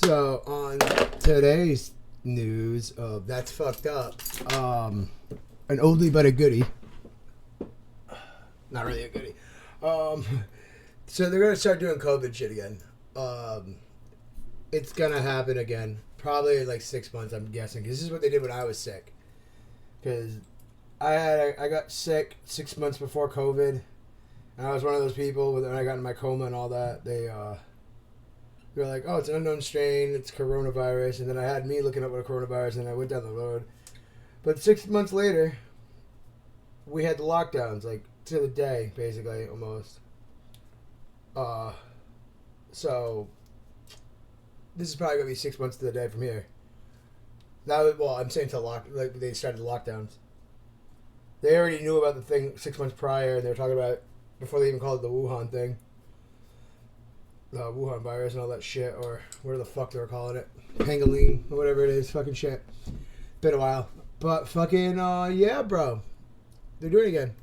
So on today's news of That's Fucked Up, an oldie but a goodie. Not really a goodie. So they're gonna start doing COVID shit again. It's gonna happen again. Probably in like 6 months, I'm guessing. Because this is what they did when I was sick. Because I got sick 6 months before COVID. And I was one of those people when I got in my coma and all that. They were like, oh, it's an unknown strain. It's coronavirus. And then I had me looking up what a coronavirus, and I went down the road. But 6 months later, we had the lockdowns, like to the day, basically, almost. So this is probably gonna be 6 months to the day from here. I'm saying like they started the lockdowns. They already knew about the thing 6 months prior, and they were talking about it before they even called it the Wuhan thing, the Wuhan virus and all that shit, or whatever the fuck they were calling it, Pangolin or whatever it is, fucking shit. Been a while, but fucking yeah, bro, they're doing it again.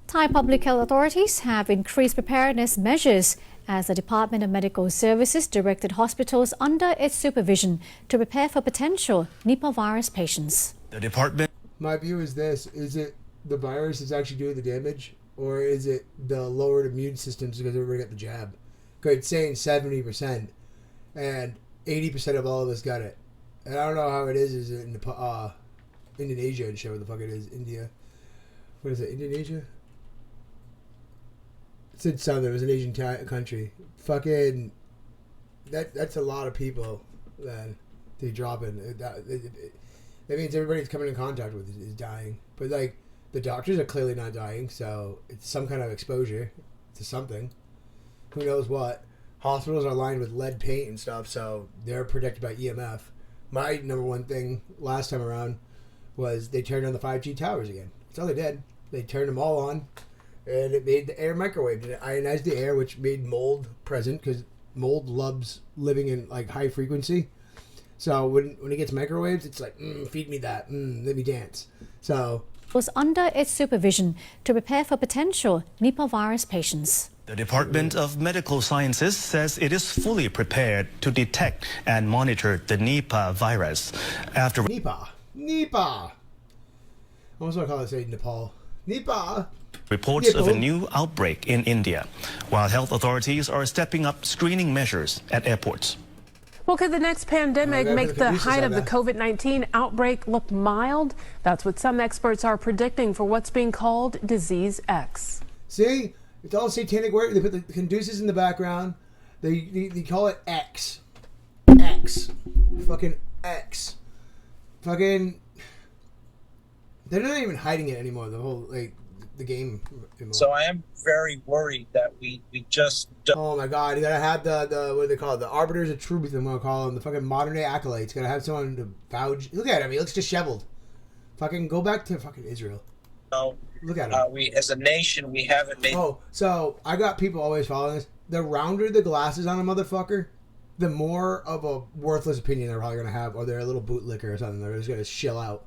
Thai public health authorities have increased preparedness measures as the Department of Medical Services directed hospitals under its supervision to prepare for potential Nipah virus patients. The department... My view is this: is it the virus is actually doing the damage, or is it the lowered immune systems because everybody got the jab? Because it's saying 70%, and 80% of all of us got it. And I don't know how it is in Indonesia and shit, what the fuck it is, India. What is it, Indonesia? It said southern, it was an Asian country. Fucking, that's a lot of people, then, they drop in. That means everybody's coming in contact with is dying. But, like, the doctors are clearly not dying, so it's some kind of exposure to something. Who knows what? Hospitals are lined with lead paint and stuff, so they're protected by EMF. My number one thing last time around was they turned on the 5G towers again. That's all they did. They turned them all on, and it made the air microwave. It ionized the air, which made mold present, because mold loves living in, like, high frequency. So when it gets microwaved, it's like, feed me that, let me dance. So... was under its supervision to prepare for potential Nipah virus patients. The Department of Medical Sciences says it is fully prepared to detect and monitor the Nipah virus. After Nipah. I almost want to call it, say, Nepal. Nipah. Reports of a new outbreak in India, while health authorities are stepping up screening measures at airports. Well, could the next pandemic make the height of the COVID-19 outbreak look mild? That's what some experts are predicting for what's being called Disease X. See? It's all satanic work. They put the conduces in the background. They call it X. X. Fucking X. Fucking... They're not even hiding it anymore, the whole, like, the game. So I am very worried that we just don't. Oh my god, you gotta have the what do they call it? The arbiters of truth, I'm gonna call them. The fucking modern day acolytes. Gotta have someone to vouch. Look at him, he looks disheveled. Fucking go back to fucking Israel. No, look at him. We, as a nation, we haven't made... Oh, so I got people always following this. The rounder the glasses on a motherfucker, the more of a worthless opinion they're probably gonna have, or they're a little bootlicker or something. They're just gonna shill out.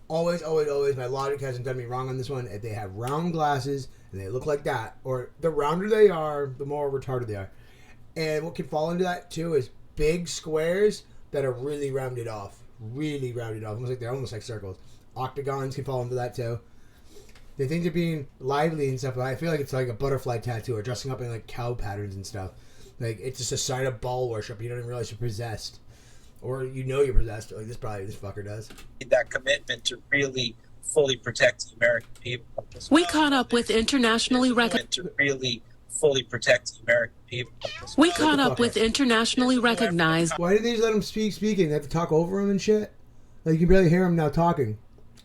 Always, my logic hasn't done me wrong on this one. If they have round glasses and they look like that, or the rounder they are, the more retarded they are. And what can fall into that too is big squares that are really rounded off. They're almost like circles. Octagons can fall into that too. They think they're being lively and stuff, but I feel like it's like a butterfly tattoo or dressing up in like cow patterns and stuff. Like, it's just a sign of ball worship. You don't even realize you're possessed. Or you know you're possessed. Like, this fucker does. That commitment to really fully protect the American people. We caught up with internationally recognized... To really fully protect the American people. We caught up with internationally recognized... Why did they just let him speaking? They have to talk over him and shit? Like, you can barely hear him now talking.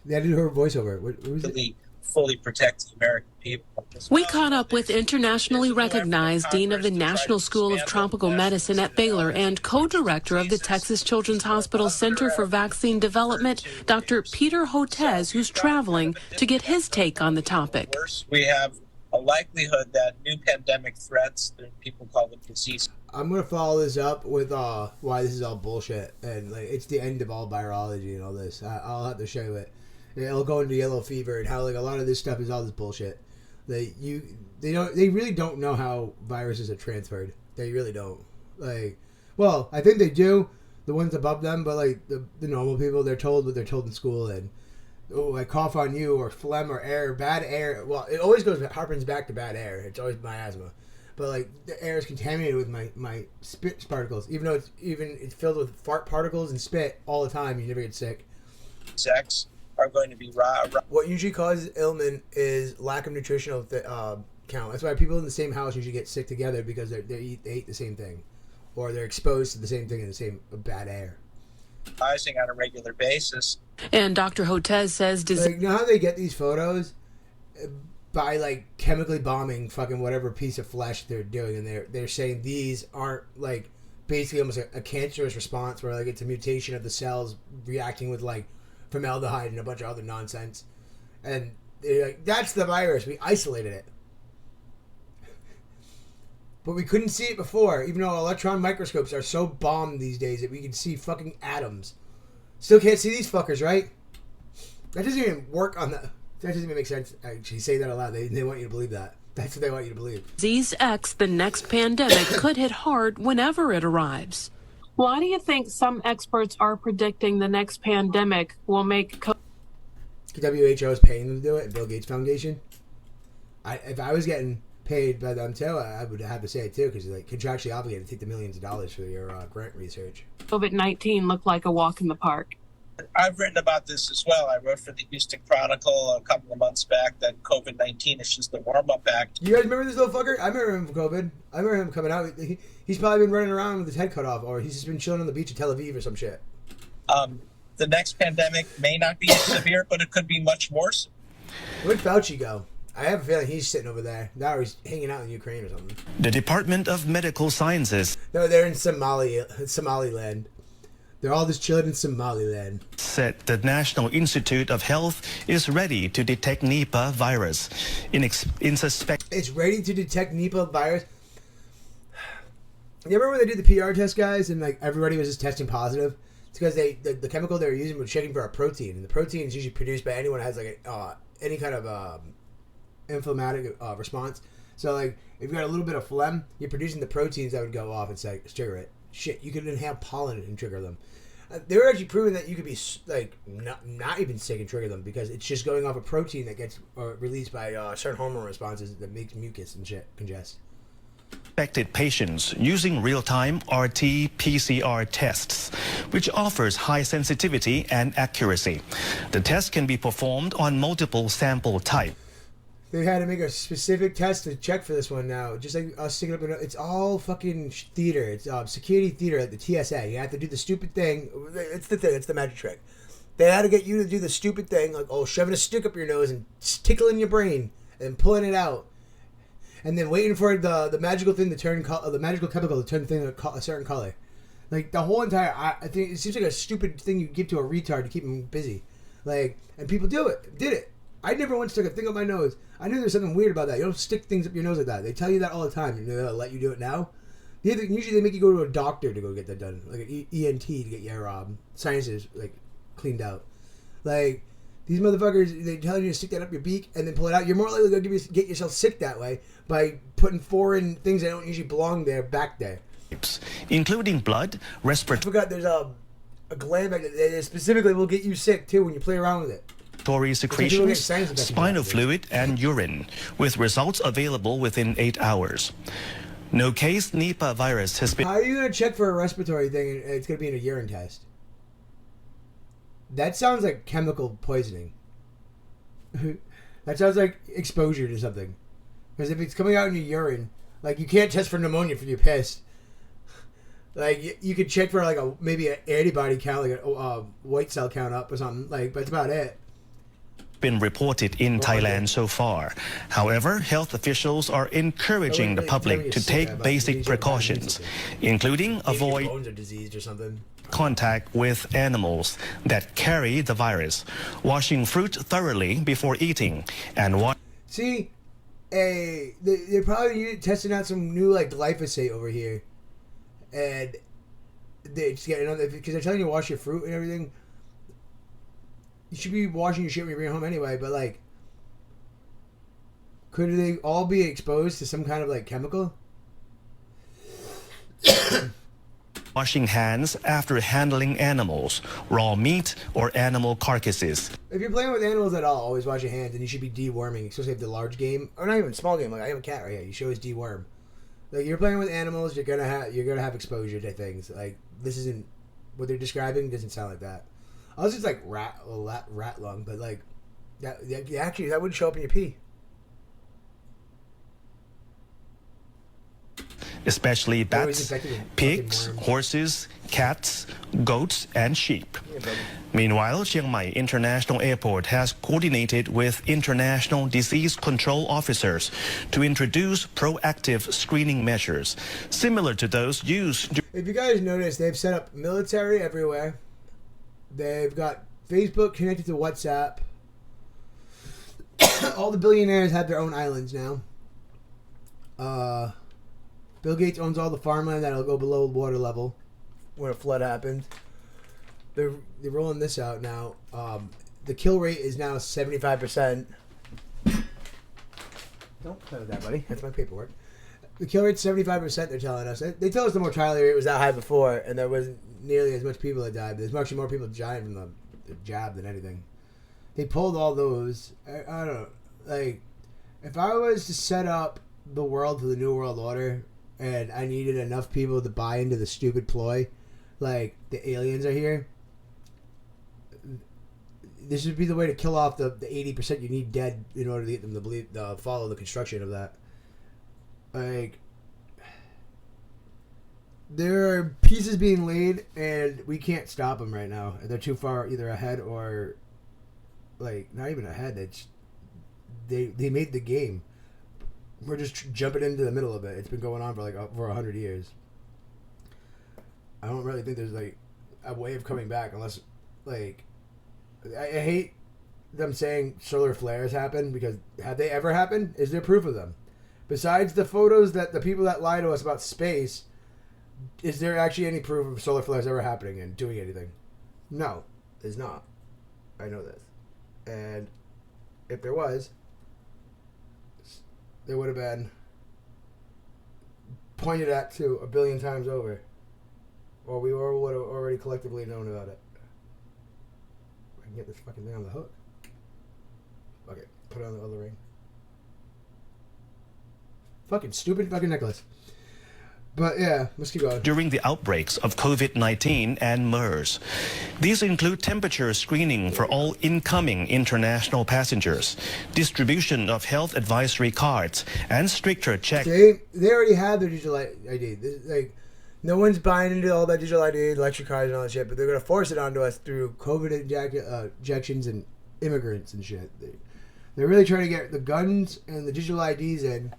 They had to do her voiceover. What was it? Fully protect the American people. We caught up with internationally recognized Dean of the National School of Tropical Medicine at Baylor and co-director of the Texas Children's Hospital Center for Vaccine Development, Dr. Peter Hotez, who's traveling to get his take on the topic. We have a likelihood that new pandemic threats, that people call them disease. I'm going to follow this up with why this is all bullshit. And like, it's the end of all virology and all this. I'll have to show you it. It'll go into yellow fever and how like a lot of this stuff is all this bullshit. They really don't know how viruses are transferred. They really don't. Like, Well, I think they do, the ones above them, but like the normal people, they're told what they're told in school, and I cough on you, or phlegm, or air, bad air. Well, it always harpens back to bad air. It's always my asthma, but like the air is contaminated with my spit particles. Even though it's filled with fart particles and spit all the time, you never get sick. Sex are going to be What usually causes ailment is lack of nutritional count. That's why people in the same house usually get sick together, because they eat the same thing, or they're exposed to the same thing in the same bad air. rising on a regular basis. And Dr. Hotez says Like, you know how they get these photos? By like chemically bombing fucking whatever piece of flesh they're doing, and they're saying these aren't like basically almost a cancerous response, where like it's a mutation of the cells reacting with like formaldehyde and a bunch of other nonsense, and they're like, that's the virus, we isolated it. But we couldn't see it before, even though electron microscopes are so bombed these days that we can see fucking atoms. Still can't see these fuckers, right? That doesn't even work on the... That doesn't even make sense. Actually, say that aloud. They want you to believe that. That's what they want you to believe. Disease X, the next pandemic, could hit hard whenever it arrives. Why do you think some experts are predicting the next pandemic will make... WHO is paying them to do it, and Bill Gates Foundation. If I was getting paid by them too, I would have to say it too, because they're like contractually obligated to take the millions of dollars for your grant research. COVID-19 looked like a walk in the park. I've written about this as well. I wrote for the Houston Chronicle a couple of months back that COVID-19 is just the warm-up act. You guys remember this little fucker? I remember him from COVID. I remember him coming out. He's probably been running around with his head cut off, or he's just been chilling on the beach of Tel Aviv or some shit. The next pandemic may not be as severe, but it could be much worse. Where'd Fauci go? I have a feeling he's sitting over there. Now he's hanging out in Ukraine or something. The Department of Medical Sciences... No, they're in Somaliland. They're all just chilling in Somaliland. ...said the National Institute of Health is ready to detect Nipah virus in suspect... It's ready to detect Nipah virus? You remember when they did the PR test, guys, and like everybody was just testing positive? It's because the chemical they were using was checking for a protein, and the protein is usually produced by anyone who has like any kind of inflammatory response. So like if you got a little bit of phlegm, you're producing the proteins that would go off and say trigger it. Shit, you could inhale pollen and trigger them. They were actually proving that you could be like not even sick and trigger them, because it's just going off a protein that gets released by certain hormone responses that makes mucus and shit congest. Affected patients using real-time RT-PCR tests, which offers high sensitivity and accuracy. The test can be performed on multiple sample types. They had to make a specific test to check for this one now. Just like us sticking up, it's all fucking theater. It's security theater at the TSA. You have to do the stupid thing. It's the thing. It's the magic trick. They had to get you to do the stupid thing, like shoving a stick up your nose and tickling your brain and pulling it out, and then waiting for the magical thing to turn the magical chemical to turn the thing a certain color. Like the whole entire, I think it seems like a stupid thing you give to a retard to keep him busy. Like, and people did it. I never once stuck a thing up my nose. I knew there was something weird about that. You don't stick things up your nose like that. They tell you that all the time. They'll let you do it now. Usually they make you go to a doctor to go get that done, like an ENT to get your sinuses like cleaned out. Like these motherfuckers, they tell you to stick that up your beak and then pull it out. You're more likely to get yourself sick that way by putting foreign things that don't usually belong there back there. Including blood, respiratory... I forgot there's a gland back there that specifically will get you sick too when you play around with it. Secretions, spinal fluid, and urine, with results available within 8 hours. No case Nipah virus has been... How are you going to check for a respiratory thing and it's going to be in a urine test? That sounds like chemical poisoning. That sounds like exposure to something. Because if it's coming out in your urine, like you can't test for pneumonia if you're pissed. Like you could check for like maybe an antibody count, like a white cell count up or something. Like, but that's about it. Been reported in Thailand so far. However, health officials are encouraging the public to take basic precautions, including avoid bones are diseased or something. Contact with animals that carry the virus, washing fruit thoroughly before eating, and See, they're probably testing out some new like glyphosate over here, and they just get another, because they're telling you to wash your fruit and everything. You should be washing your shit when you bring it home anyway, but like, could they all be exposed to some kind of like chemical? washing hands after handling animals, raw meat, or animal carcasses. If you're playing with animals at all, always wash your hands, and you should be deworming, especially if the large game, or not even small game. Like I have a cat right here, you should always deworm. Like you're playing with animals, you're gonna have exposure to things. Like this isn't what they're describing. Doesn't sound like that. I was just like rat lung, but like that actually that wouldn't show up in your pee. Especially bats, pigs, horses, cats, goats, and sheep. Meanwhile, Chiang Mai International Airport has coordinated with international disease control officers to introduce proactive screening measures, similar to those used. If you guys notice, they've set up military everywhere. They've got Facebook connected to WhatsApp. All the billionaires have their own islands now. Bill Gates owns all the farmland that'll go below water level when a flood happens. They're rolling this out now. The kill rate is now 75%. Don't play with that, buddy. That's my paperwork. The kill rate's 75%, they're telling us. They tell us the mortality rate was that high before, and there wasn't nearly as much people that died. There's actually more people dying from the jab than anything. They pulled all those. I don't know. Like, if I was to set up the world to the New World Order, and I needed enough people to buy into the stupid ploy, like the aliens are here, this would be the way to kill off the 80% you need dead in order to get them to follow the construction of that. Like, there are pieces being laid, and we can't stop them right now. They're too far either ahead or, like, not even ahead. They made the game. We're just jumping into the middle of it. It's been going on for like over 100 years. I don't really think there's like a way of coming back unless, like, I hate them saying solar flares happen, because have they ever happened? Is there proof of them? Besides the photos that the people that lie to us about space, is there actually any proof of solar flares ever happening and doing anything? No, there's not. I know this. And if there was, they would have been pointed at to 1 billion times over. Or we would have already collectively known about it. I can get this fucking thing on the hook. Okay, put it on the other ring. Fucking stupid fucking necklace. But yeah, let's keep going. During the outbreaks of COVID-19 and MERS. These include temperature screening for all incoming international passengers, distribution of health advisory cards, and stricter checks. They already have their digital ID. Like, no one's buying into all that digital ID, electric cars and all that shit, but they're going to force it onto us through COVID injections and immigrants and shit. They're really trying to get the guns and the digital IDs in.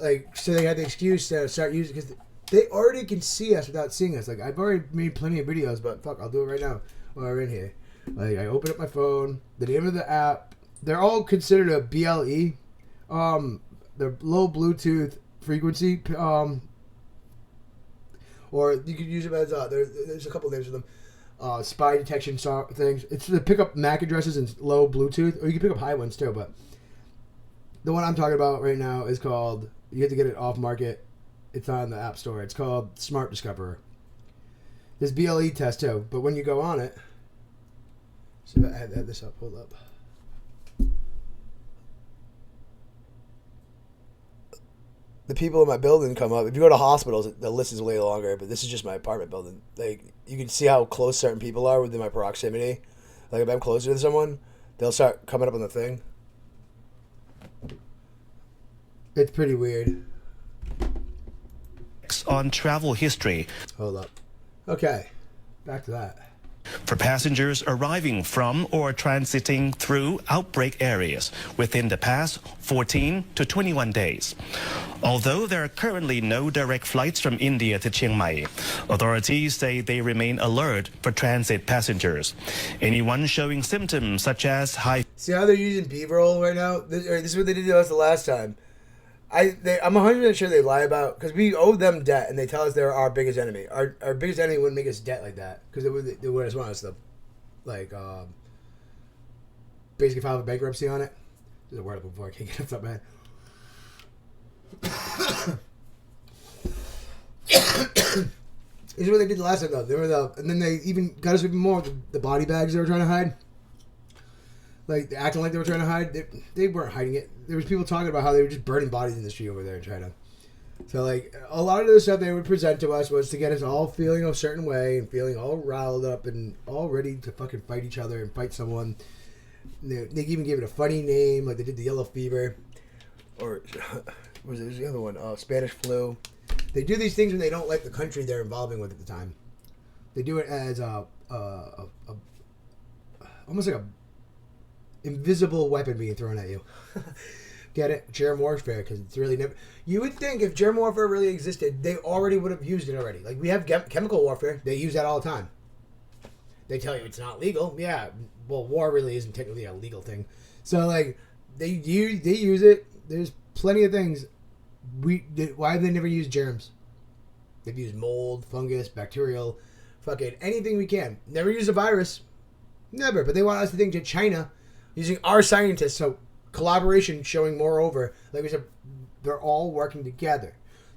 Like, so they had the excuse to start using, because they already can see us without seeing us. Like, I've already made plenty of videos, but fuck, I'll do it right now while we're in here. Like, I open up my phone, the name of the app, they're all considered a BLE. They're low Bluetooth frequency, or you could use them as, there's a couple names for them. Spy detection things. It's to pick up MAC addresses and low Bluetooth, or you can pick up high ones too, but the one I'm talking about right now is called, you have to get it off market. It's on the App Store. It's called Smart Discoverer. There's BLE test too, but when you go on it, so I had this up, hold up. The people in my building come up. If you go to hospitals, the list is way longer, but this is just my apartment building. Like, you can see how close certain people are within my proximity. Like, if I'm closer to someone, they'll start coming up on the thing. It's pretty weird. On travel history. Hold up. Okay, back to that. For passengers arriving from or transiting through outbreak areas within the past 14 to 21 days. Although there are currently no direct flights from India to Chiang Mai, authorities say they remain alert for transit passengers. Anyone showing symptoms such as high... See how they're using B-roll right now? This is what they did to us the last time. I'm 100% sure they lie about, because we owe them debt, and they tell us they're our biggest enemy. Our biggest enemy wouldn't make us debt like that, because they would just want us to, like, basically file a bankruptcy on it. There's a word up before I can't get it up, man. This is what they did the last time, though. And then they even got us even more with the body bags they were trying to hide. Like, acting like they were trying to hide. They weren't hiding it. There was people talking about how they were just burning bodies in the street over there in China. So, like, a lot of the stuff they would present to us was to get us all feeling a certain way and feeling all riled up and all ready to fucking fight each other and fight someone. They even gave it a funny name, like they did the yellow fever. Or, what was it? There's the other one, Spanish flu. They do these things when they don't like the country they're involving with at the time. They do it as almost like a invisible weapon being thrown at you. Get it? Germ warfare, because it's really never... You would think if germ warfare really existed, they already would have used it already. Like, we have chemical warfare. They use that all the time. They tell you it's not legal. Yeah, well, war really isn't technically a legal thing. So, like, they use it. There's plenty of things. Why have they never used germs? They've used mold, fungus, bacterial, fucking anything we can. Never use a virus. Never. But they want us to think that China, using our scientists, so collaboration showing moreover, like we said, they're all working together.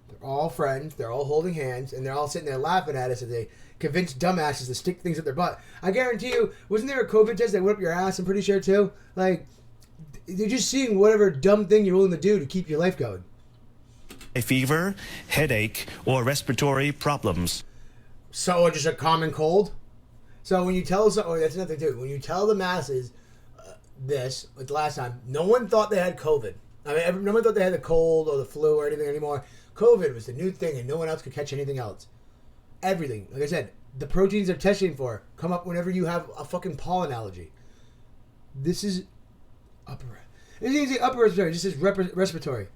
They're all friends. They're all holding hands. And they're all sitting there laughing at us as they convince dumbasses to stick things up their butt. I guarantee you, wasn't there a COVID test that went up your ass? I'm pretty sure, too. Like, they're just seeing whatever dumb thing you're willing to do to keep your life going. A fever, headache, or respiratory problems. So, just a common cold? So, when you tell someone, that's another thing, too. When you tell the masses this, like the last time, no one thought they had COVID. I mean, no one thought they had the cold or the flu or anything anymore. COVID was the new thing, and no one else could catch anything else. Everything, like I said, the proteins they're testing for come up whenever you have a fucking pollen allergy. This is upper. This isn't upper respiratory. This is respiratory.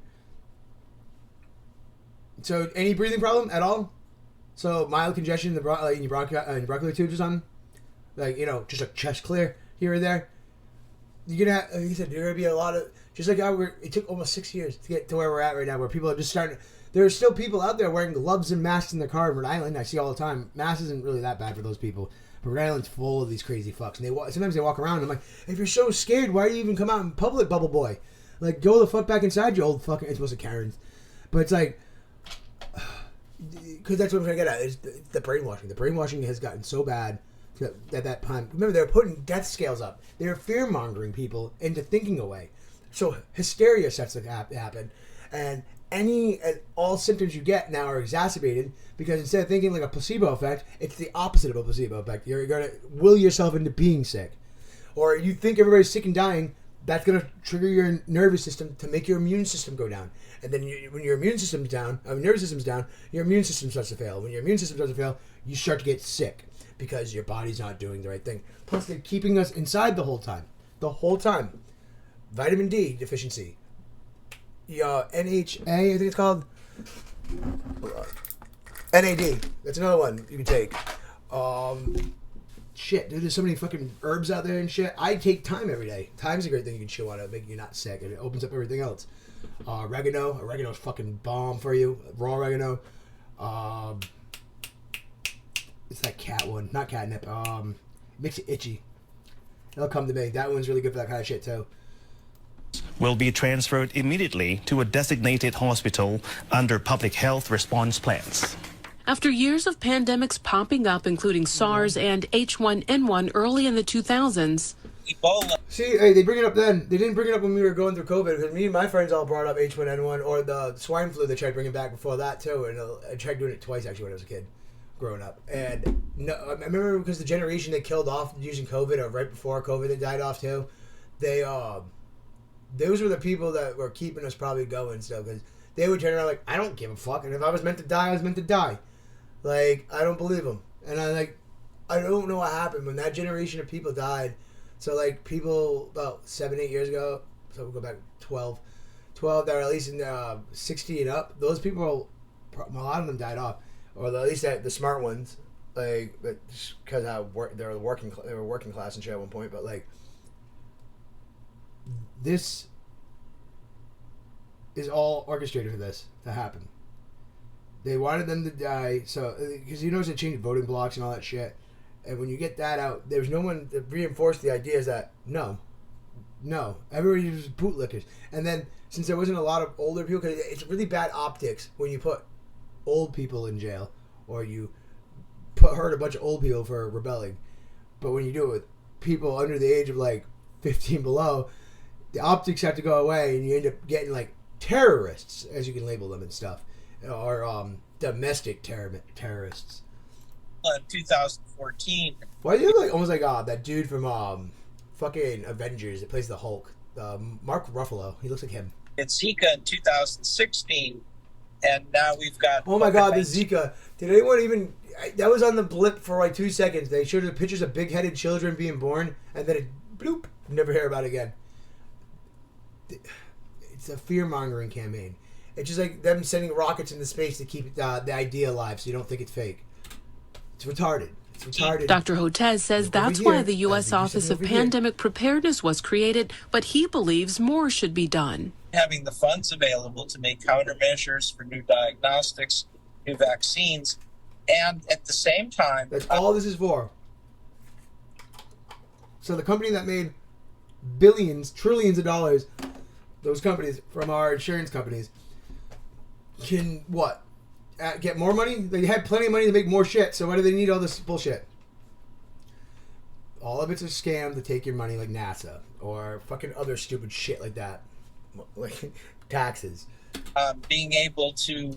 So, any breathing problem at all? So, mild congestion in your bronchial tubes or something? Like, just a chest clear here or there? You're gonna have, like you said, there gonna be a lot of, just like how it took almost 6 years to get to where we're at right now, where people are just starting. There are still people out there wearing gloves and masks in their car in Rhode Island. I see all the time. Masks isn't really that bad for those people, but Rhode Island's full of these crazy fucks, and sometimes they walk around. And I'm like, if you're so scared, why do you even come out in public, bubble boy? Like, go the fuck back inside, you old fucking. It's supposed to Karens, but it's like, because that's what I'm trying to get at. It's the brainwashing. The brainwashing has gotten so bad. At that time, remember, they were putting death scales up. They were fear-mongering people into thinking away. So hysteria starts to happen, and all symptoms you get now are exacerbated because instead of thinking like a placebo effect, it's the opposite of a placebo effect. You're going to will yourself into being sick. Or you think everybody's sick and dying, that's going to trigger your nervous system to make your immune system go down. And then when your immune system's down, nervous system's down, your immune system starts to fail. When your immune system starts to fail, you start to get sick. Because your body's not doing the right thing. Plus, they're keeping us inside the whole time. The whole time. Vitamin D deficiency. NHA, I think it's called. NAD. That's another one you can take. Shit, dude, there's so many fucking herbs out there and shit. I take thyme every day. Thyme's a great thing you can chew on. It'll make you not sick. And it opens up everything else. Oregano. Oregano's fucking bomb for you. Raw oregano. It's that cat one, not catnip. Makes it itchy. It'll come to me. That one's really good for that kind of shit too. Will be transferred immediately to a designated hospital under public health response plans. After years of pandemics popping up, including SARS and H1N1 early in the 2000s. Ebola. See, hey, they bring it up then. They didn't bring it up when we were going through COVID. Because me and my friends all brought up H1N1 or the swine flu. They tried bringing back before that too. And I tried doing it twice actually when I was a kid. Growing up, and no, I remember because the generation they killed off using COVID, or right before COVID, they died off too. Those were the people that were keeping us probably going still, because they would turn around like, I don't give a fuck, and if I was meant to die, I was meant to die. Like, I don't believe them, and I don't know what happened when that generation of people died. So like people about 7-8 years ago, so we'll go back 12 that are at least in 60 and up. Those people, a lot of them died off. Or at least the smart ones, like, because they were working class and shit at one point. But like, this is all orchestrated for this to happen. They wanted them to die, so because they changed voting blocks and all that shit. And when you get that out, there was no one to reinforce the ideas that no, everybody was bootlickers. And then since there wasn't a lot of older people, because it's really bad optics when you put old people in jail, or you hurt a bunch of old people for rebelling. But when you do it with people under the age of like 15 below, the optics have to go away, and you end up getting like terrorists, as you can label them and stuff, or domestic terrorists. In 2014. Why do you look like almost like that dude from fucking Avengers that plays the Hulk, Mark Ruffalo? He looks like him. It's Zika in 2016, and now we've got. Oh my God, the Zika! Did anyone even? That was on the blip for like 2 seconds. They showed the pictures of big-headed children being born, and then it bloop. Never hear about it again. It's a fear-mongering campaign. It's just like them sending rockets into space to keep the idea alive, so you don't think it's fake. It's retarded. It's retarded. Dr. Hotez says that's why the U.S. Office of Pandemic Preparedness was created, but he believes more should be done. Having the funds available to make countermeasures for new diagnostics, new vaccines, and at the same time... That's all this is for. So the company that made billions, trillions of dollars, those companies from our insurance companies, can what? Get more money? They had plenty of money to make more shit, so why do they need all this bullshit? All of it's a scam to take your money, like NASA or fucking other stupid shit like that, like taxes. Being able to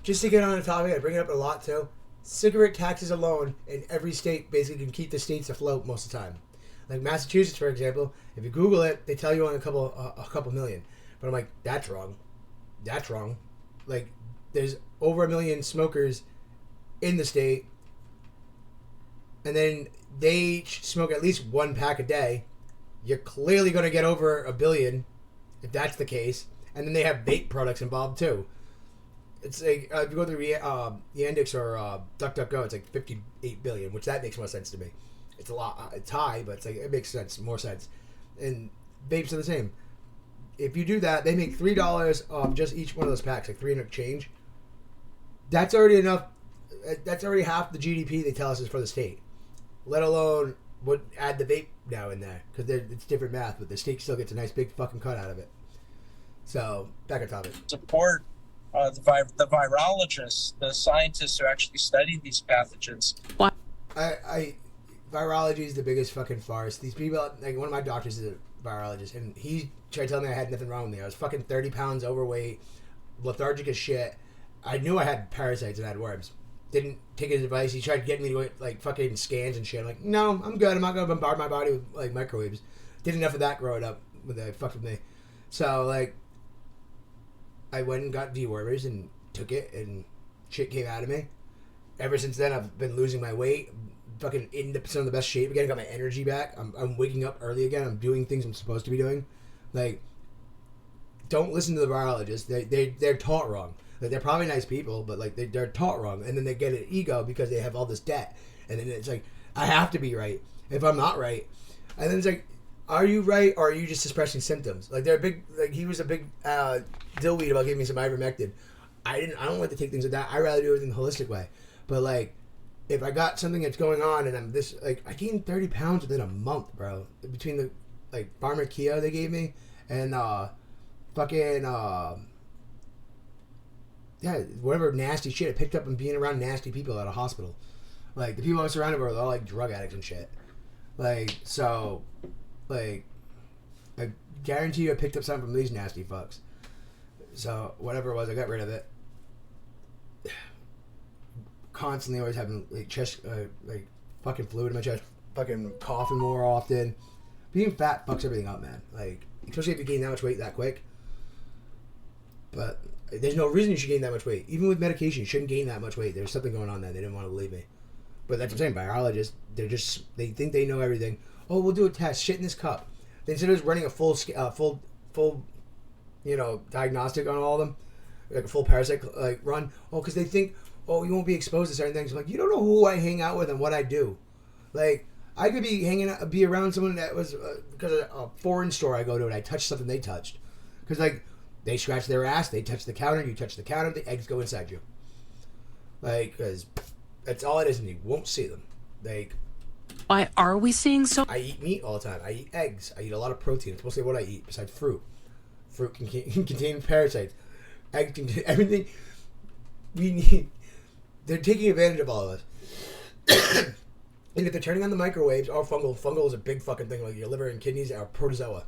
just to get on the topic, I bring it up a lot too. Cigarette taxes alone in every state basically can keep the states afloat most of the time. Like Massachusetts, for example, if you Google it, they tell you on a couple million. But I'm like, that's wrong. That's wrong. Like, there's over 1 million smokers in the state, and then they each smoke at least 1 pack a day. You're clearly going to get over 1 billion if that's the case. And then they have vape products involved too. It's like if you go through the index or DuckDuckGo, it's like 58 billion, which that makes more sense to me. It's a lot. It's high, but it's like it makes sense, more sense. And vapes are the same. If you do that, they make $3 off just each one of those packs, like 300 change. That's already enough. That's already half the GDP they tell us is for the state. Let alone would add the vape now in there, because it's different math, but the state still gets a nice big fucking cut out of it. So back on topic. Support the virologists, the scientists who actually study these pathogens. What? Virology is the biggest fucking farce. These people, like one of my doctors is a virologist, and he tried to tell me I had nothing wrong with me. I was fucking 30 pounds overweight, lethargic as shit. I knew I had parasites and I had worms. Didn't take his advice. He tried to get me to like fucking scans and shit. I'm like, no, I'm good. I'm not gonna bombard my body with like microwaves. Did enough of that growing up when they fucked with me. So like, I went and got dewormers and took it, and shit came out of me. Ever since then, I've been losing my weight, fucking in some of the best shape again. Got my energy back. I'm waking up early again. I'm doing things I'm supposed to be doing. Like, don't listen to the virologists. They're taught wrong. Like, they're probably nice people, but like they're taught wrong, and then they get an ego because they have all this debt, and then it's like, I have to be right if I'm not right, and then it's like, are you right or are you just suppressing symptoms? Like they're big. Like he was a big dillweed about giving me some ivermectin. I don't like to take things like that. I rather do it in a holistic way. But like, if I got something that's going on and I'm this, like, I gained 30 pounds within a month, bro. Between the like pharmacia they gave me and fucking yeah, whatever nasty shit I picked up from being around nasty people at a hospital. Like, the people I was surrounded with were all like drug addicts and shit. Like, so, like, I guarantee you I picked up something from these nasty fucks. So, whatever it was, I got rid of it. Constantly always having, like, chest, like, fucking fluid in my chest. Fucking coughing more often. Being fat fucks everything up, man. Like, especially if you gain that much weight that quick. But there's no reason you should gain that much weight. Even with medication, you shouldn't gain that much weight. There's something going on there. They didn't want to believe me. But that's what I'm saying. Virologists, they think they know everything. Oh, we'll do a test. Shit in this cup. They instead of just running a full, you know, diagnostic on all of them, like a full parasite like run. Oh, because they think, oh, you won't be exposed to certain things. I'm like, you don't know who I hang out with and what I do. Like, I could be around someone that was because of a foreign store I go to and I touch something they touched. Because like, they scratch their ass, they touch the counter, you touch the counter, the eggs go inside you. Like, because that's all it is, and you won't see them. Like, why are we seeing so? I eat meat all the time. I eat eggs. I eat a lot of protein. It's mostly what I eat besides fruit. Fruit can contain parasites. Eggs can everything we need. They're taking advantage of all of us. And if they're turning on the microwaves, or fungal is a big fucking thing. Like your liver and kidneys are protozoa.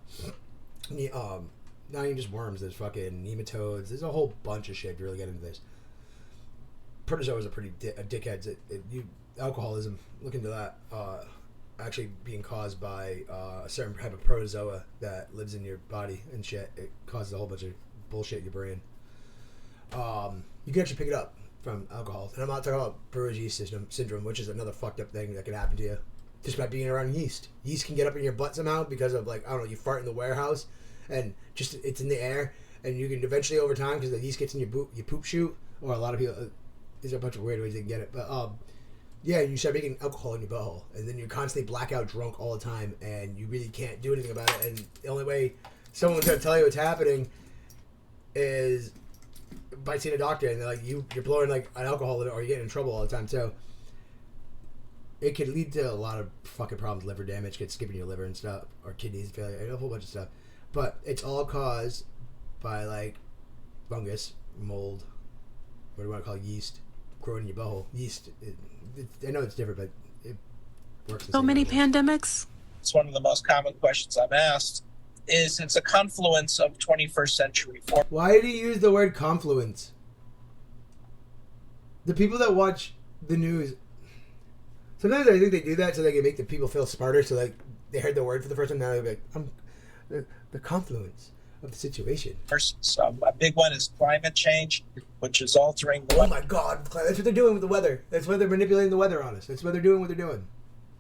Not even just worms. There's fucking nematodes. There's a whole bunch of shit if you really get into this. Protozoas are pretty dickheads. Alcoholism. Look into that. Actually being caused by a certain type of protozoa that lives in your body and shit. It causes a whole bunch of bullshit in your brain. You can actually pick it up from alcohol. And I'm not talking about brewer's yeast syndrome, which is another fucked up thing that can happen to you just by being around yeast. Yeast can get up in your butt somehow because of, like, I don't know, you fart in the warehouse and just it's in the air, and you can eventually over time, because the yeast gets in your poop chute, or a lot of people, there's a bunch of weird ways they can get it, but yeah, you start making alcohol in your butthole, and then you're constantly blackout drunk all the time, and you really can't do anything about it, and the only way someone's going to tell you what's happening is by seeing a doctor, and they're like, you're blowing like an alcohol, or you're getting in trouble all the time. So it could lead to a lot of fucking problems, liver damage, skipping your liver and stuff, or kidneys failure, and a whole bunch of stuff. But it's all caused by, like, fungus, mold, what do you want to call it, yeast, growing in your butthole. Yeast, I know it's different, but it works the So same many way. pandemics? It's one of the most common questions I'm asked. It's a confluence of 21st century forms. Why did he use the word confluence? The people that watch the news, sometimes I think they do that so they can make the people feel smarter, so like they heard the word for the first time, now they'll be like, the confluence of the situation. So a big one is climate change, which is altering the Oh my God, that's what they're doing with the weather. That's why they're manipulating the weather on us. That's why they're doing what they're doing.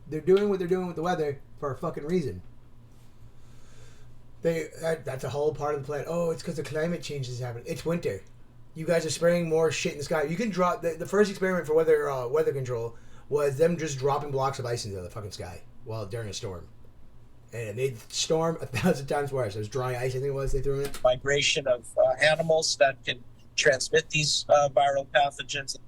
They're doing what they're doing with the weather for a fucking reason. That's a whole part of the plan. Oh, it's because the climate change is happening. It's winter. You guys are spraying more shit in the sky. You can drop the first experiment for weather control was them just dropping blocks of ice into the fucking sky during a storm, and it made the storm 1,000 times worse. It was dry ice, I think it was, they threw in. migration of animals that can transmit these viral pathogens.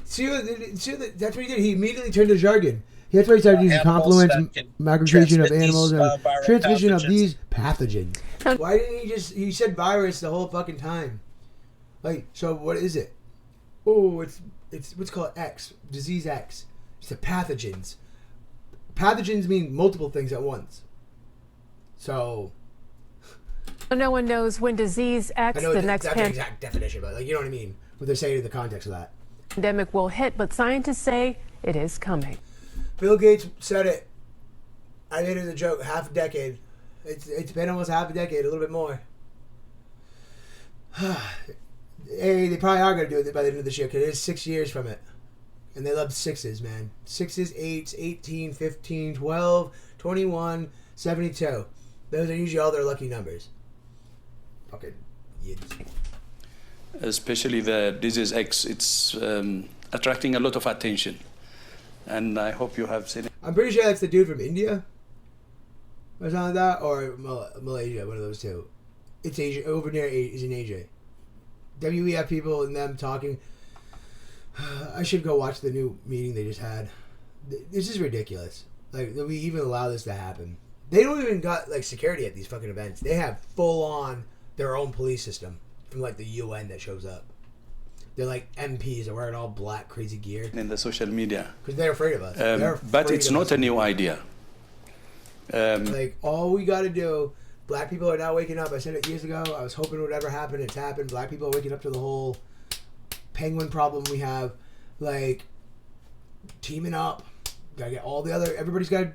See, that's what he did. He immediately turned to jargon. That's why he started using confluence, migration of animals, and transmission of these pathogens. Why didn't he said virus the whole fucking time. Like, so what is it? Oh, it's what's called X, disease X. It's the pathogens. Pathogens mean multiple things at once. So No one knows when disease X, I know the next that's the exact definition, but like, you know what I mean? What they're saying in the context of that. pandemic will hit, but scientists say it is coming. Bill Gates said it. I made it as a joke. Half a decade. It's been almost half a decade, a little bit more. Hey, they probably are going to do it by the end of this year, because it is 6 years from it. And they love sixes, man. 6s, 8s, 18, 15, 12, 21, 72. Those are usually all their lucky numbers. Fucking yids. Especially the disease X, it's attracting a lot of attention. And I hope you have seen it. I'm pretty sure that's the dude from India. Or something like that. Or Malaysia, one of those two. It's Asia. Over there is in Asia. WEF people and them talking. I should go watch the new meeting they just had. This is ridiculous. Like, that we even allow this to happen. They don't even got, like, security at these fucking events. They have full on their own police system from, like, the UN that shows up. They're like MPs are wearing all black crazy gear. In the social media. Because they're afraid of us. But it's not a new idea. Like, all we got to do, black people are now waking up. I said it years ago. I was hoping it would ever happen. It's happened. Black people are waking up to the whole penguin problem we have. Like, teaming up. Got to get all the other, everybody's got,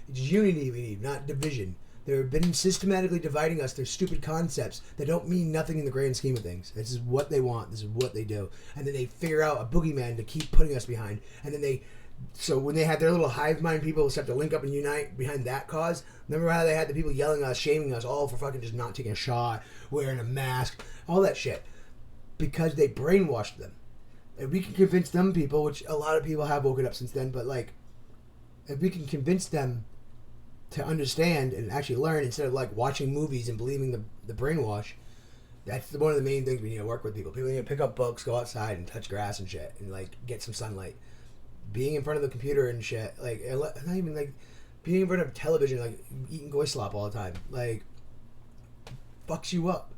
it's unity we need, not division. They've been systematically dividing us through stupid concepts that don't mean nothing in the grand scheme of things. This is what they want. This is what they do. And then they figure out a boogeyman to keep putting us behind. And then so when they had their little hive mind people start to link up and unite behind that cause, remember how they had the people yelling at us, shaming us, all for fucking just not taking a shot, wearing a mask, all that shit. Because they brainwashed them. And we can convince them people, which a lot of people have woken up since then, but like, if we can convince them to understand and actually learn instead of like watching movies and believing the brainwash, that's one of the main things we need to work with people. People need to pick up books, go outside and touch grass and shit, and like get some sunlight. Being in front of the computer and shit, like not even like being in front of television, like eating goy slop all the time, like fucks you up.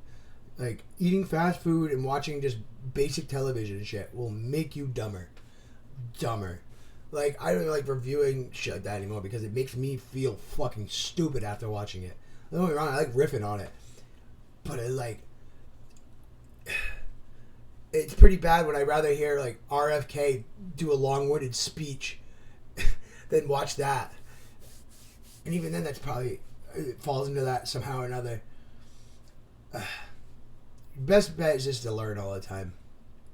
Like eating fast food and watching just basic television and shit will make you dumber. dumber. Like, I don't like reviewing shit like that anymore because it makes me feel fucking stupid after watching it. Don't get me wrong, I like riffing on it. But it, like, it's pretty bad when I'd rather hear, like, RFK do a long-winded speech than watch that. And even then, that's probably, it falls into that somehow or another. Best bet is just to learn all the time.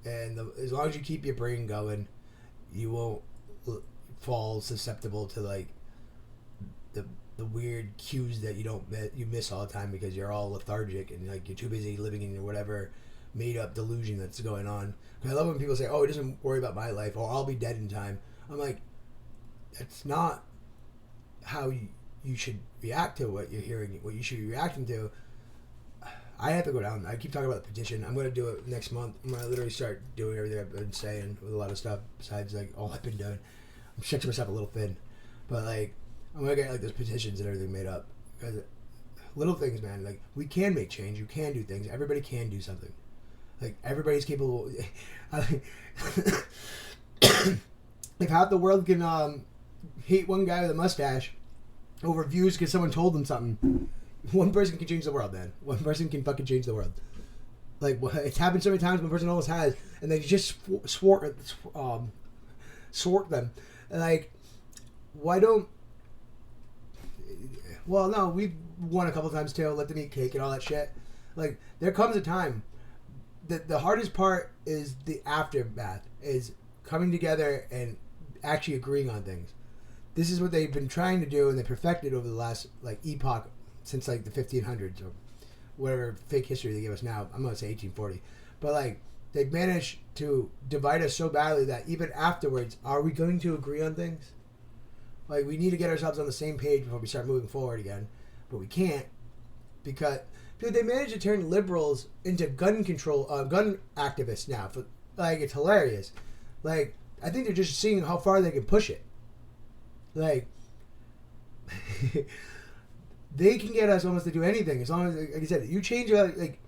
And as long as you keep your brain going, you won't fall susceptible to, like, the weird cues that you miss all the time because you're all lethargic and, like, you're too busy living in whatever made up delusion that's going on. I love when people say, "Oh, it doesn't worry about my life," or "I'll be dead in time." I'm like, that's not how you should react to what you're hearing, what you should be reacting to. I have to go down. I keep talking about the petition. I'm going to do it next month. I'm going to literally start doing everything I've been saying with a lot of stuff besides, like, all I've been doing. I'm stretching myself a little thin. But, like, I'm going to get, like, those petitions and everything made up. Because little things, man. Like, we can make change. You can do things. Everybody can do something. Like, everybody's capable. If half the world can hate one guy with a mustache over views because someone told them something, one person can change the world, man. One person can fucking change the world. Like, it's happened so many times. One person almost has, and they just swart them. Like, why don't? Well, no, we've won a couple times too. Let them eat cake and all that shit. Like, there comes a time. The hardest part is the aftermath. Is coming together and actually agreeing on things. This is what they've been trying to do, and they perfected over the last, like, epoch. Since, like, the 1500s or whatever fake history they give us now. I'm going to say 1840. But, like, they've managed to divide us so badly that even afterwards, are we going to agree on things? Like, we need to get ourselves on the same page before we start moving forward again. But we can't because, dude, they managed to turn liberals into gun activists now. Like, it's hilarious. Like, I think they're just seeing how far they can push it. Like... They can get us almost to do anything as long as, like I said, you change like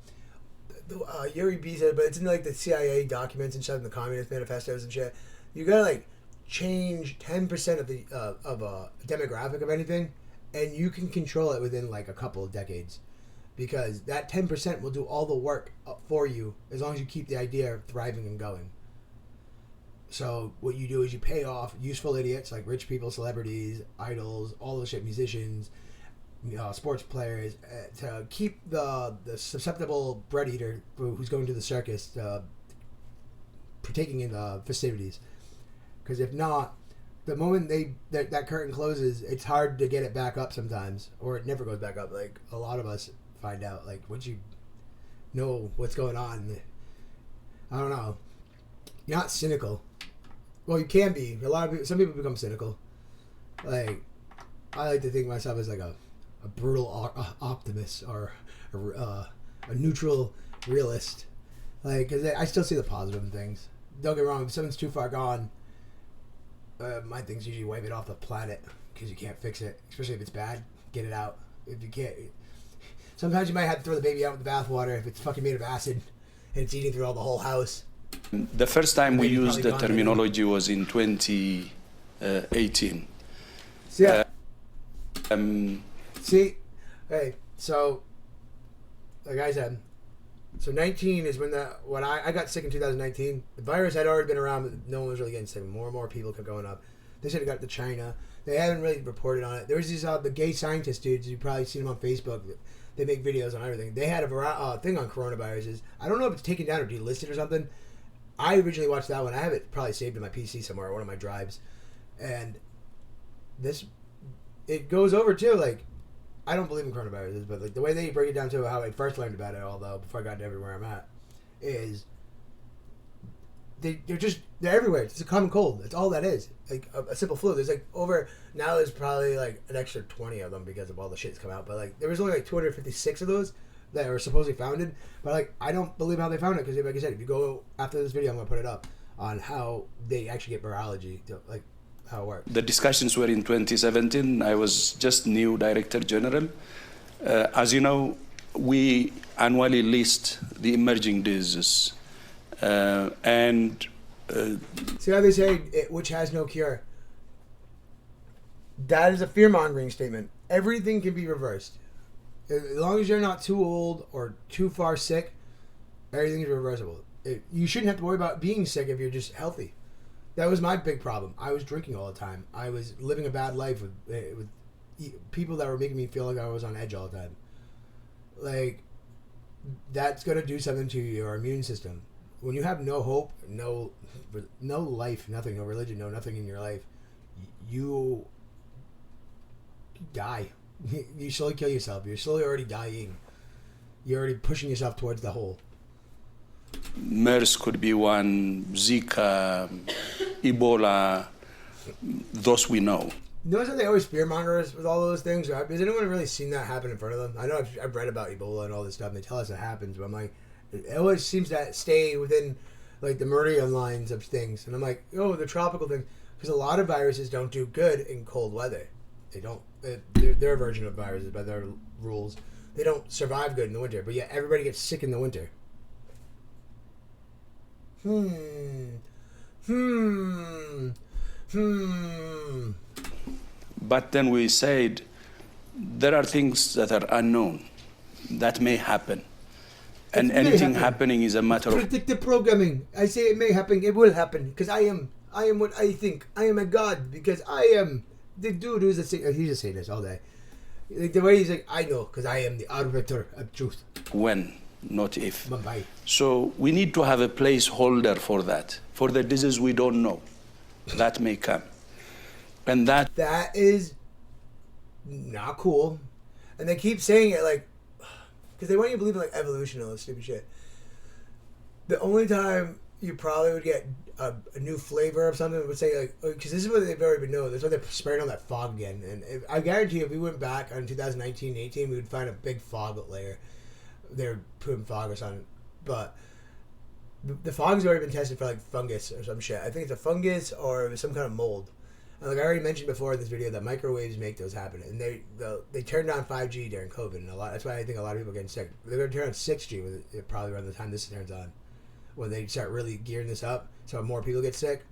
Yuri B said, but it's in, like, the CIA documents and stuff, in the Communist manifestos and shit. You gotta, like, change 10% of the of a demographic of anything, and you can control it within, like, a couple of decades, because that 10% will do all the work for you as long as you keep the idea thriving and going. So what you do is you pay off useful idiots like rich people, celebrities, idols, all those shit, musicians. Sports players to keep the susceptible bread eater who's going to the circus partaking in the festivities, because if not, the moment that curtain closes, it's hard to get it back up sometimes, or it never goes back up. Like, a lot of us find out, like, once you know what's going on, I don't know, you're not cynical. Well, you can be. Some people become cynical. Like, I like to think of myself as like a brutal optimist or a neutral realist. Like, because I still see the positive in things. Don't get me wrong, if something's too far gone, my thing's usually wipe it off the planet because you can't fix it. Especially if it's bad, get it out. If you can't, sometimes you might have to throw the baby out with the bathwater if it's fucking made of acid and it's eating through all the whole house. The first time we used the terminology was in 2018. Yeah. See, hey, so like I said, so 19 is when I got sick in 2019. The virus had already been around, but no one was really getting sick. More and more people kept going up. They said it got to China. They haven't really reported on it. There was these the gay scientist dudes. You've probably seen them on Facebook. They make videos on everything. They had a thing on coronaviruses. I don't know if it's taken down or delisted or something. I originally watched that one. I have it probably saved in my PC somewhere, one of my drives. And it goes over too, like, I don't believe in coronaviruses, but like the way they break it down to how I first learned about it, although before I got to everywhere I'm at, is they're everywhere. It's a common cold. That's all that is. Like a simple flu. There's now there's probably like an extra 20 of them because of all the shit that's come out. But like there was only like 256 of those that were supposedly founded. But like I don't believe how they found it, because like I said, if you go after this video, I'm gonna put it up on how they actually get virology to, like, how it works. The discussions were in 2017. I was just new Director General. As you know, we annually list the emerging diseases. And See how they say which has no cure? That is a fear-mongering statement. Everything can be reversed. As long as you're not too old or too far sick, everything is reversible. You shouldn't have to worry about being sick if you're just healthy. That was my big problem. I was drinking all the time. I was living a bad life with people that were making me feel like I was on edge all the time. Like, that's going to do something to your immune system. When you have no hope, no life, nothing, no religion, no nothing in your life, you die. You slowly kill yourself. You're slowly already dying. You're already pushing yourself towards the hole. MERS could be one, Zika, Ebola, those we know. Notice how they always fearmonger us with all those things? Has anyone really seen that happen in front of them? I know I've read about Ebola and all this stuff, and they tell us it happens, but I'm like, it always seems to stay within, like, the meridian lines of things. And I'm like, oh, the tropical thing. Because a lot of viruses don't do good in cold weather. They don't. They're a version of viruses by their rules. They don't survive good in the winter, but yet everybody gets sick in the winter. But then we said there are things that are unknown that may happen. And anything happening is a matter of predictive programming. I say it may happen, it will happen, because I am what I think. I am a god because I am the dude who's he's just saying this all day. Like the way he's like, I know because I am the arbiter of truth. when, not if. Mumbai. So we need to have a placeholder for that, for the disease we don't know that may come. And that is not cool. And they keep saying it like, because they want you to believe in like evolution and all this stupid shit. The only time you probably would get a new flavor of something would say like, because this is what they've already been known. That's why they're spraying on that fog again. And I guarantee you, if we went back on 2019 18, we would find a big fog layer. They're putting fog or something. But the fog's already been tested for like fungus or some shit. I think it's a fungus or some kind of mold. And like I already mentioned before in this video, that microwaves make those happen. And they turned on 5G during COVID, and that's why I think a lot of people are getting sick. They're going to turn on 6G with it probably around the time this turns on, when they start really gearing this up so more people get sick.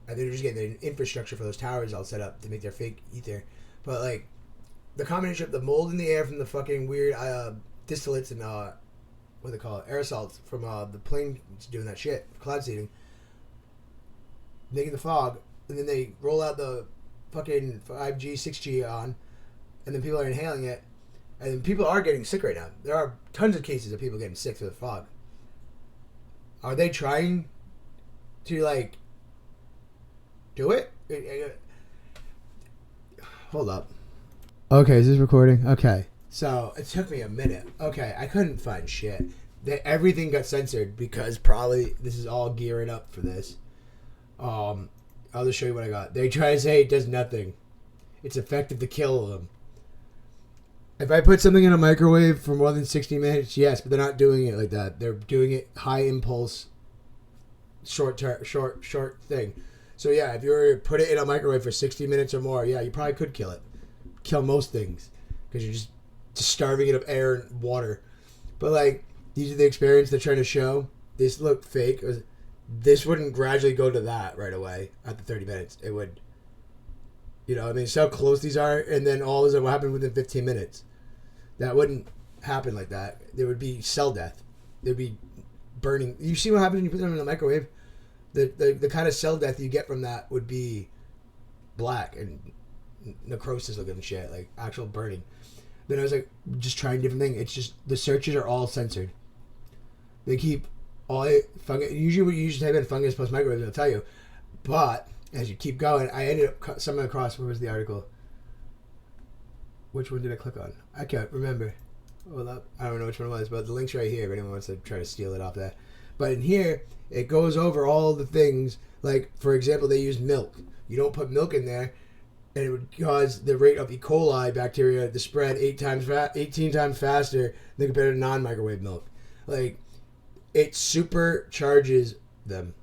And they're just getting the infrastructure for those towers all set up to make their fake ether. But like the combination of the mold in the air from the fucking weird distillates and what they call it, aerosols from the plane doing that shit, cloud seeding, making the fog. And then they roll out the fucking 5G, 6G on, and then people are inhaling it, and people are getting sick right now. There are tons of cases of people getting sick through the fog. Are they trying to, like, do it? Hold up. Okay, is this recording? Okay. So, it took me a minute. Okay, I couldn't find shit. Everything got censored because probably this is all gearing up for this. I'll just show you what I got. They try to say it does nothing. It's effective to kill them. If I put something in a microwave for more than 60 minutes, yes, but they're not doing it like that. They're doing it high impulse, short thing. So yeah, if you were to put it in a microwave for 60 minutes or more, yeah, you probably could kill it. Kill most things. Because you're just starving it of air and water. But like, these are the experiments they're trying to show. This looked fake. This wouldn't gradually go to that right away after 30 minutes. It would, I mean, see how close these are, and then all of a sudden what happened within 15 minutes. That wouldn't happen like that. There would be cell death. There'd be burning. You see what happens when you put them in the microwave? The kind of cell death you get from that would be black and necrosis looking shit, like actual burning. Then I was like, just trying different things. It's just, the searches are all censored. They keep fungus. Usually when you type in fungus plus microwave, it'll tell you. But as you keep going, I ended up stumbling across, where was the article? Which one did I click on? I can't remember. Hold up. I don't know which one it was, but the link's right here if anyone wants to try to steal it off that. But in here, it goes over all the things. Like, for example, they use milk. You don't put milk in there, and it would cause the rate of E. coli bacteria to spread 18 times faster than compared to non-microwave milk. Like, it supercharges them.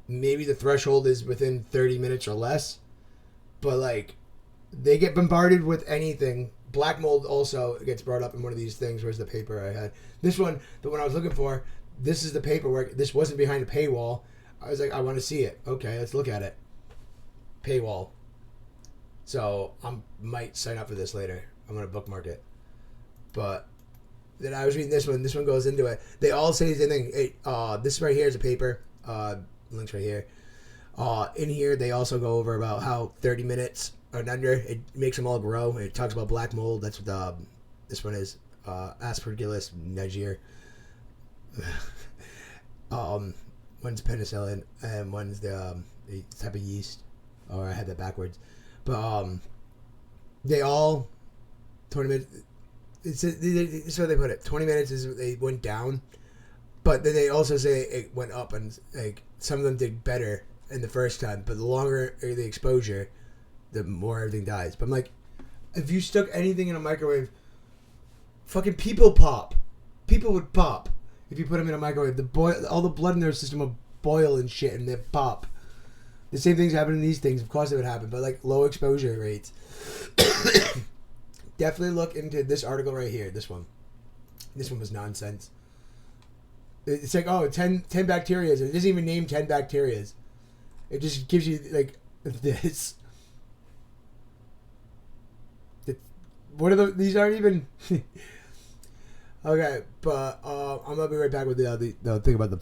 Maybe the threshold is within 30 minutes or less. But, like, they get bombarded with anything. Black mold also gets brought up in one of these things. Where's the paper I had? This one, the one I was looking for, this is the paperwork. This wasn't behind a paywall. I was like, I want to see it. Okay, let's look at it. Paywall. So I might sign up for this later. I'm gonna bookmark it. But then I was reading this one. This one goes into it. They all say the same thing. This right here is a paper. Links right here. In here, they also go over about how 30 minutes and under, it makes them all grow. It talks about black mold. That's what this one is. Aspergillus niger. One's penicillin, and one's the type of yeast. Or I had that backwards. But they all 20 minutes. This is how they put it. 20 minutes is they went down, but then they also say it went up, and like some of them did better in the first time. But the longer the exposure, the more everything dies. But I'm like, if you stuck anything in a microwave, fucking people pop. People would pop if you put them in a microwave. All the blood in their system would boil and shit, and they pop. The same things happen in these things. Of course it would happen, but like low exposure rates. Definitely look into this article right here. This one. This one was nonsense. It's like, 10 bacterias. It doesn't even name 10 bacterias. It just gives you like this. What are these aren't even... Okay, but I'm going to be right back with the thing about the